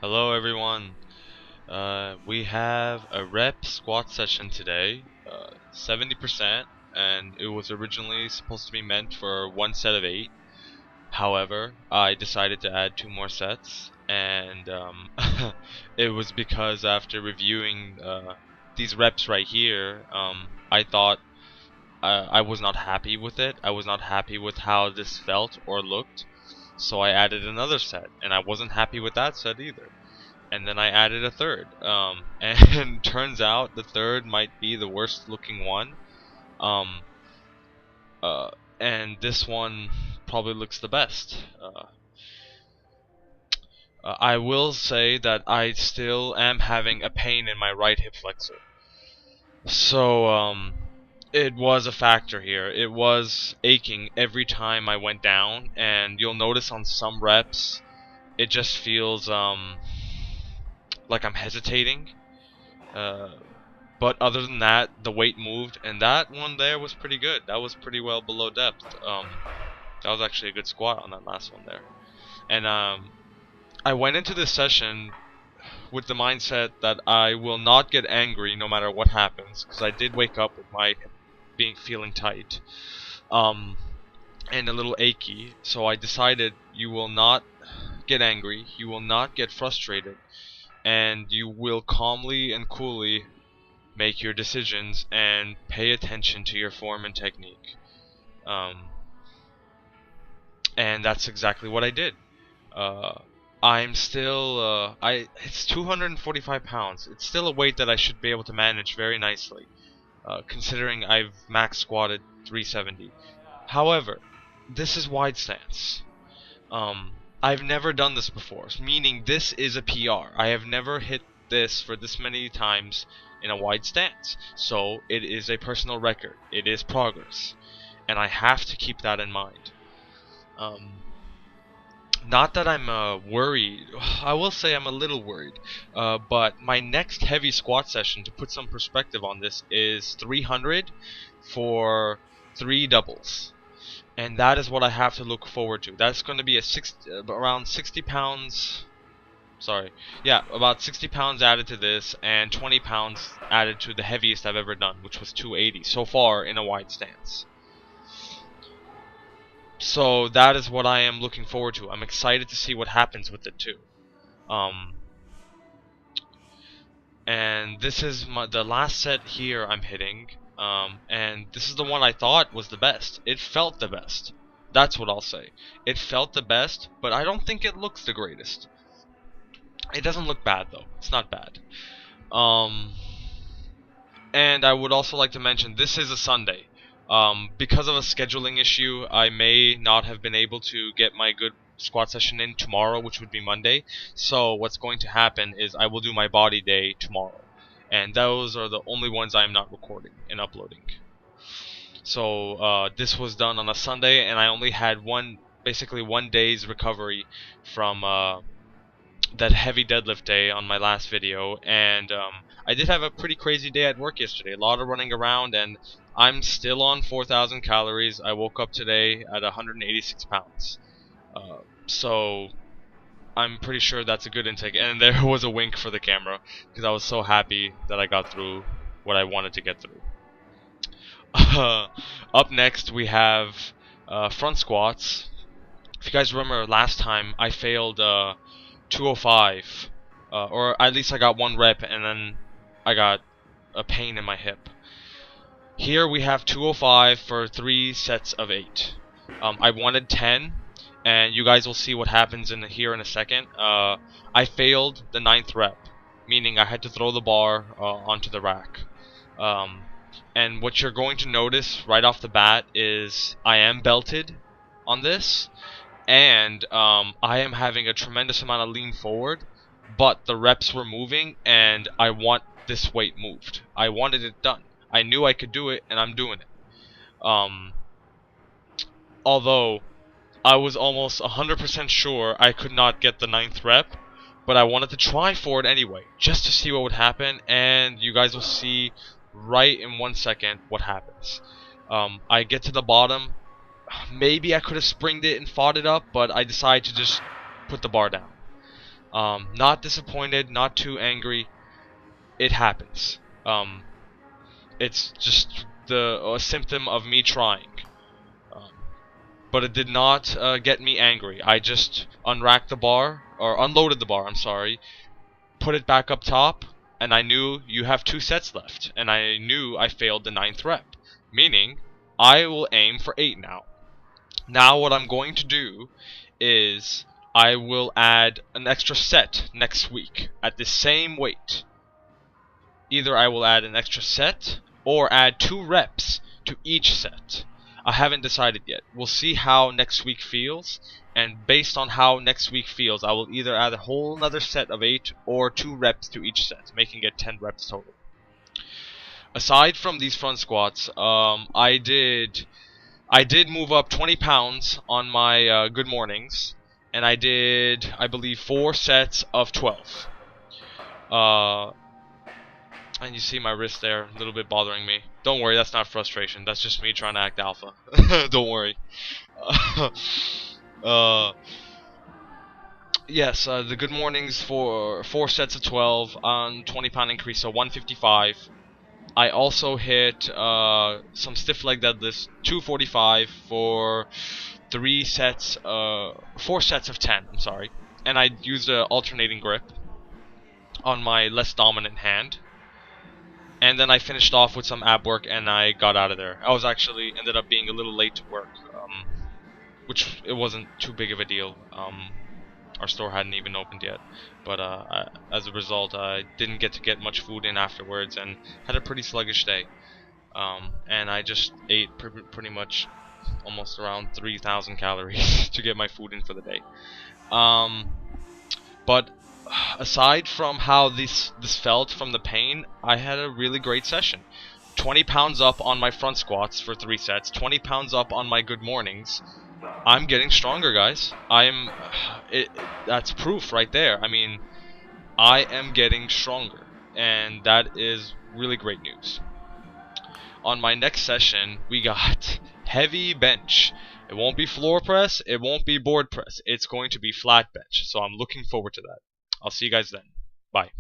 Hello everyone. We have a rep squat session today, 70%, and it was originally supposed to be meant for one set of 8. However, I decided to add 2 more sets, and it was because after reviewing these reps right here, I thought I was not happy with it. I was not happy with how this felt or looked, so I added another set, and I wasn't happy with that set either. And then I added a third, and turns out the third might be the worst looking one, um, uh, and this one probably looks the best. I will say that I still am having a pain in my right hip flexor, so it was a factor here. It was aching every time I went down, and you'll notice on some reps it just feels like I'm hesitating. Uh, But other than that, the weight moved, and that one there was pretty good. That was pretty well below depth. That was actually a good squat on that last one there. And I went into this session with the mindset that I will not get angry no matter what happens, because I did wake up with my feeling tight, um, and a little achy. So I decided you will not get angry, you will not get frustrated, and you will calmly and coolly make your decisions and pay attention to your form and technique. Um, and that's exactly what I did. Uh, I'm still, it's 245 pounds. It's still a weight that I should be able to manage very nicely, considering I've max squatted 370. However, this is wide stance. I've never done this before, meaning this is a PR. I have never hit this for this many times in a wide stance. So it is a personal record. It is progress. And I have to keep that in mind. Not that I'm worried. I will say I'm a little worried. But my next heavy squat session, to put some perspective on this, is 300 for 3 doubles. And that is what I have to look forward to. That's going to be around 60 pounds. Sorry. Yeah, about 60 pounds added to this, and 20 pounds added to the heaviest I've ever done, which was 280 so far in a wide stance. So that is what I am looking forward to. I'm excited to see what happens with it too. And this is the last set here I'm hitting. And this is the one I thought was the best. It felt the best. That's what I'll say. It felt the best, but I don't think it looks the greatest. It doesn't look bad though. It's not bad. And I would also like to mention this is a Sunday. Because of a scheduling issue, I may not have been able to get my good squat session in tomorrow, which would be Monday. So what's going to happen is I will do my body day tomorrow. And those are the only ones I am not recording and uploading. So this was done on a Sunday, and I only had basically one day's recovery from that heavy deadlift day on my last video. And I did have a pretty crazy day at work yesterday. A lot of running around, and I'm still on 4,000 calories. I woke up today at 186 pounds. So I'm pretty sure that's a good intake. And there was a wink for the camera, because I was so happy that I got through what I wanted to get through. Up next we have front squats. If you guys remember last time, I failed 205, or at least I got 1 rep, and then I got a pain in my hip. Here we have 205 for 3 sets of 8. I wanted 10, and you guys will see what happens here in a second. I failed the 9th rep, meaning I had to throw the bar onto the rack. And what you're going to notice right off the bat is I am belted on this, and I am having a tremendous amount of lean forward, but the reps were moving, and I want this weight moved. I wanted it done. I knew I could do it, and I'm doing it. Although I was almost 100% sure I could not get the 9th rep, but I wanted to try for it anyway, just to see what would happen, and you guys will see right in 1 second what happens. I get to the bottom. Maybe I could have springed it and fought it up, but I decided to just put the bar down. Not disappointed, not too angry. It happens. It's just a symptom of me trying. Um, but it did not get me angry. I just unracked the bar, or unloaded the bar, I'm sorry, put it back up top, and I knew you have 2 sets left, and I knew I failed the 9th rep, meaning I will aim for 8 now. Now what I'm going to do is I will add an extra set next week at the same weight. Either I will add an extra set or add 2 reps to each set. I haven't decided yet. We'll see how next week feels, and based on how next week feels, I will either add a whole another set of 8 or 2 reps to each set, making it 10 reps total. Aside from these front squats, I did move up 20 pounds on my good mornings, and I did, I believe, 4 sets of 12. And you see my wrist there, a little bit bothering me. Don't worry, that's not frustration. That's just me trying to act alpha. Don't worry. Yes, the good mornings for 4 sets of 12 on 20-pound increase, so 155. I also hit some stiff leg deadlifts, 245 for 4 sets of 10. I'm sorry, and I used an alternating grip on my less dominant hand. And then I finished off with some ab work, and I got out of there. I was actually ended up being a little late to work, which it wasn't too big of a deal. Our store hadn't even opened yet, but as a result, I didn't get to get much food in afterwards, and had a pretty sluggish day. And I just ate pretty much almost around 3,000 calories to get my food in for the day. But aside from how this felt from the pain, I had a really great session. 20 pounds up on my front squats for 3 sets, 20 pounds up on my good mornings. I'm getting stronger, guys. That's proof right there. I mean, I am getting stronger, and that is really great news. On my next session, we got heavy bench. It won't be floor press, it won't be board press. It's going to be flat bench, so I'm looking forward to that. I'll see you guys then. Bye.